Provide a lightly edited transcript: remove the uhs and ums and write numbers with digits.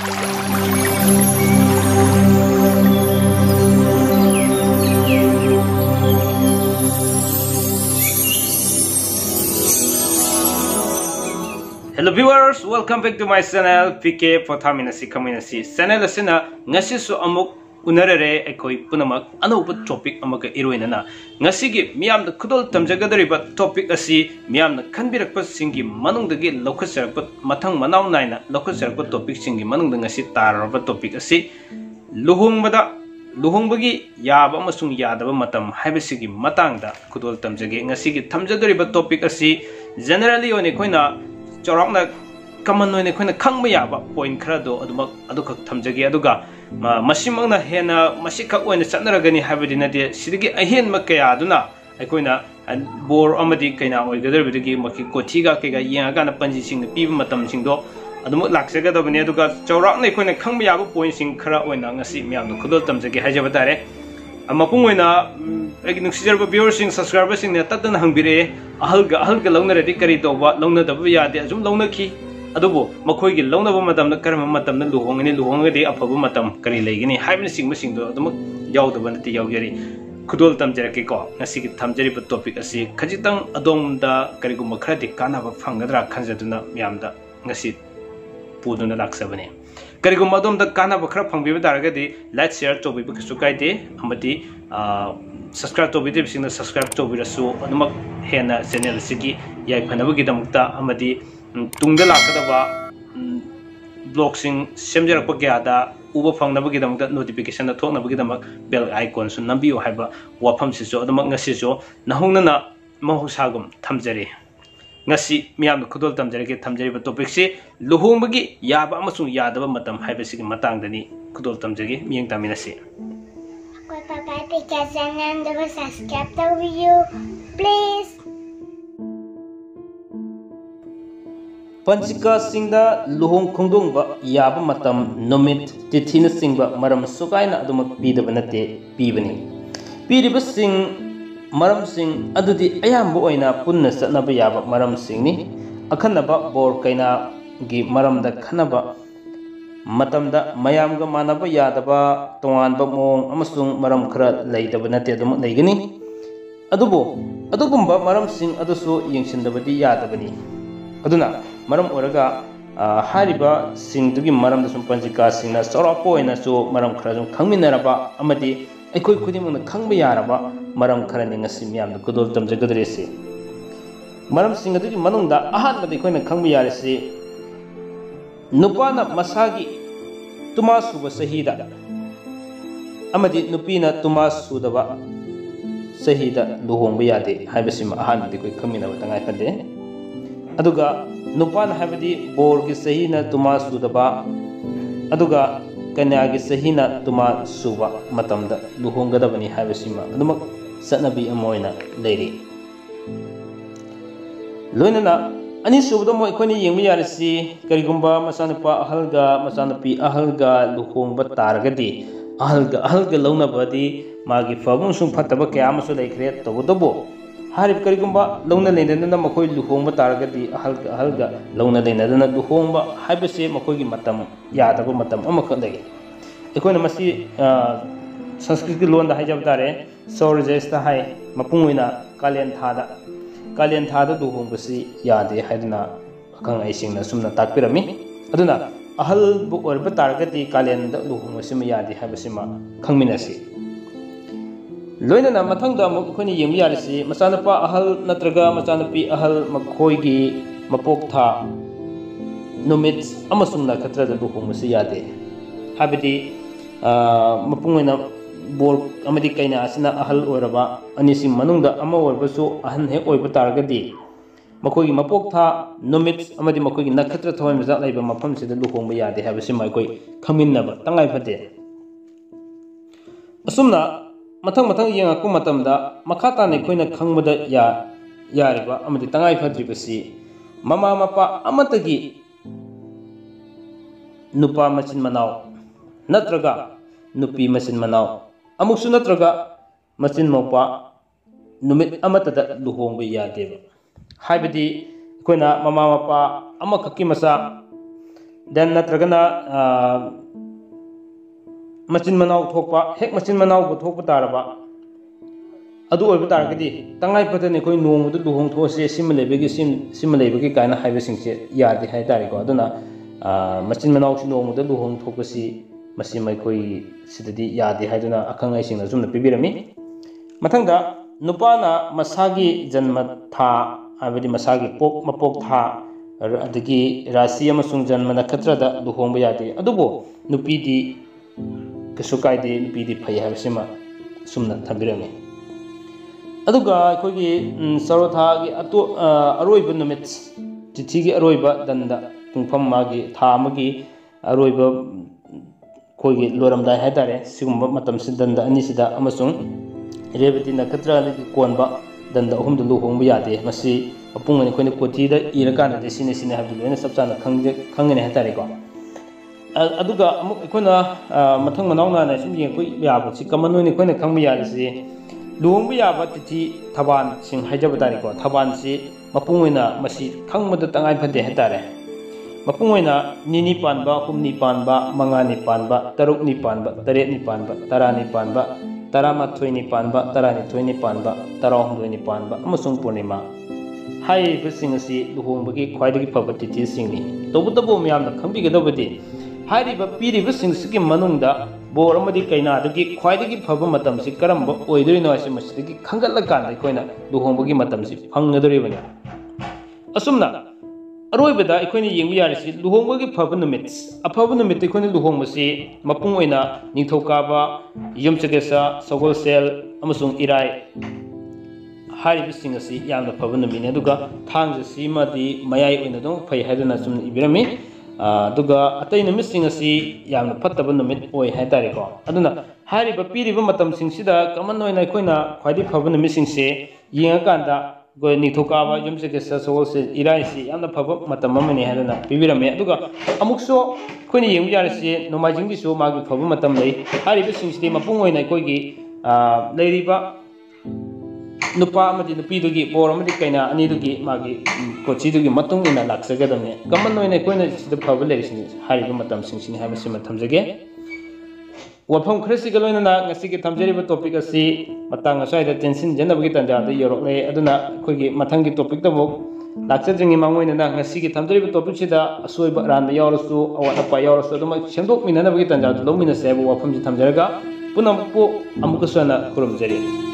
Hello viewers, welcome back to my channel PK POTHAMINASI KHANGMINASI channel asina ngasi su amuk unarare ekoi punamak anuba topic amaga iroinana ngasi gi miyamda khudol tamjagadariba topic asi miyamna khanbirakpa singi manungdagi lokhasarakpa mathang manaw naina lokhasarakpa topic singi manungda ngasi tararaba topic asi luhongbagi yaba amasung yadaba matam haibasigi matangda khudol tamjage ngasi gi thamjagadariba topic asi generally one koina Chorokna common no Kona Kangmayaba point crado aduka tamjagi aduga Masimana hena Masika when the Sanaragani habidina de Sidiki ahen Makaya duna Akoina and bore Amadi Kana or the Derby Maki Kotiga Kega Yagana Panji sing the people Matam Singdo Adumut Laxaga of Neduga Chorokna Kona Kangmayaba points in Kara when Nangasi Miam Kudo Tamjagi Hajabatare Amapungwena Exerba viewers subscribers in the Tatan Hambire Alga Lona Dicari Dova Lona the Via de Azum Lona Ki Adobo Makogi Lona Madam the Karamatam the Luhong and Luhonga de Apabumatam Kari Lagini having sing missing the Yaw the Vanity Yawgari Kudol Tamjerako Nasiki Tamjeri topic as si Kajitang Adom da Karigumakrati Kanava Fangadra Kanzaduna Miamda Nasi Puduna Laxavane Karigumadom the Kanava Krapang Vivaragadi like share to be Sukaide Amati subscribe to video sing subscribe to video so anumak hena channel sigi yai phanabagi damukta amadi tungda lakadaba blogsing semjarakpa gyada uba phangnabagi damukta notification na thoknabagi damak bell icon su nambiyo haiba wafam siso adumak ngasi so nahongnana mahusagum thamjari ngasi miyam khudol tamjarege thamjariba topic se luhongbagi yaba amasung yadaba matam haiba sigi matangdani khudol tamjage miyeng taminasi and subscribe the video, please. Panchika Singda Luhong Kongdongba Yaba Matam Nomit Tithina Singba Maram Sukaina Adumak Pidabanate Pibani. Piriba Sing Maram Sing Adudi Ayambo Oina Punna Satnaba Yaba Maram Singni Akanaba Bor Kaina Gi Maram da Kanaba Matamda Mayamga Manaba Yadaba Tuan Bamong Amasung Maram Kra Laidaba Nate Legani Adubo Adugumba Maram Sing Adusu Yingsindabadi Yadabani Aduna Maram Oraga Hariba Sing Dugi Maram the Sumpanjika Singna Sorapo and so Maram Krazum Kangminaraba Amadi Eko Kudimun Kangmayaraba Maram Karaning Simiam the Kudol Tamjagadresi Maram Sing Adu Manunda Ahan the Kona Kangmayaresi Nupana Masagi Tumasuba Sahida Amadi Nupina Tumasudaba Sahida Luhongba Yade Habasima Han the Kamina Tangakade Aduga Nupan Habadi Borgi Sahina Tumasudaba Aduga Kanyagi Sahina Tumasuba Matamda Luhongadabani Habasima Lumak Sanabi Amoina Lady Lunana Ani subda mo ikoni yengmi yarisi karigumba masanapa masanapi ahalga luhongba targadi ahalga launa badi magi fabung sung phataba kya amasu laikre tobodabo harib karigumba launa lenadana makoi luhongba targadi ahalga launa lenadana luhongba haibase makoi gi matam yadaba matam amakadagi ikoni masi sanskrit lon da haijab tare sorjesta hai mapunguina kalen thada luhongbasi yade haidna akang aisingna sumna takpirami aduna ahal bu orba targati kalen da luhongbasi ma yade habasima khangminasi loinana mathangda amuk khoni yemi yarisi masanapa ahal natraga masanapi ahal makhoigi mapok tha numit amasung nakatra da luhongbasi yade habidi mapungena bor amadi kaina asina ahal oraba anisi manungda ama orbasu ahan he oiba targadi makogi mapok tha numit amadi makogi nakatra thawai maza laiba mafam sida luhongba yade habasi maikoi khaminaba tangai phate asumna mathang yengaku matamda makhata ne koina khangmada yariba amadi tangai phadribasi mama mapa amatagi nupa machin manaw natraga nupi machin manaw amuksu natraga machin mopa numit amatada luhongba yadeba haibadi koina mama mapa amakaki masa then natragana machin manau thokpa hek machin manau bu thokpa taraba adu oiba targadi tangai patani koi nong du luhong those simlebegi simlebegi kaina haibe singche yadi hai tari ko aduna machin manau si nong du luhong thokasi masi mai koi sidadi yadi haiduna akangai singna jumna pibirami mathangda nupana masagi janma tha abadi masagi mapok tha adagi rasi amasung janma nakhatrada luhongba yadi adubo nupidi kasukaide nupidi phai habsima sumna thambirami aduga kogi sarotha gi aroiba numit tithi gi aroiba danda pungpham magi tha magi aroiba kogi loramdai haidare sigumba matam sidanda anisida amasung rebati nakatra gi konba danda ahumdu luhongba yade masi apung ani koine kotida irakana de sine habdu lena sabsana khangene haidare ko aduga amuk ikona mathang manawna na sum yeng koi yaba si kamanoi ni koine khangba yade si luhongba yaba tithi thaban sing haijaba tari ko thaban si mapung oina masi khangmada tangai phade haidare mapung oina nini panba humni panba mangani panba tarukni panba taretni panba tarani panba taramathoi panba tarani thoi panba tarahumdoi panba amasung purnima hai bising asi luhongbagi khwaidagi phaba tithi singni tobutabo miyamna khambigedobadi hairiba piriba singsi manungda bor amadi kaina dagi khwaidagi phaba matamsi karamba oidorino asi masidagi khangatla kan koina luhongbagi matamsi phangadoribani asumna aroibada ikoini yengbu yarisi luhongbagi phaba numit aphaba numit ikoini luhongbasi mapung oina ningthokaba yumchagesa sogolsel amasung irai hari bising asi yamna phaba numine aduga thangja simadi mayai oina dong phai haidana sum ibirami aduga atai numising asi yamna phattaba numit oi haidare ko aduna hari ba piriba matam singsida kaman oina ikoina khwaidi phaba numising se yenga kanda go ningthokaba yumchagesa sogolsel irai si yamna phaba matam amani haidana bibirame aduga amukso khoini yengbu yarisi nomajing bisu magi phaba matam lei hari bising sidi mapung oina koigi leiriba nupa amadi nupi dugi bor amadi kaina ani dugi magi kochi dugi matung ina laksagadamne kaman noina koina sida phaba lerisini hariba matam singsini habasi mathamjage wafam khrasi galoina na ngasi ki thamjariba topic asi matang asaida tension janabagi tanja da yorokle aduna khogi mathangi topic da bok laksadringi mangoina na ngasi ki thamjariba topic sida asoiba ranba yawrasu awat apa yawrasu aduma shendok minanabagi tanja da lomina sebu wafam ji thamjaraga punam po amuka sana kurumjari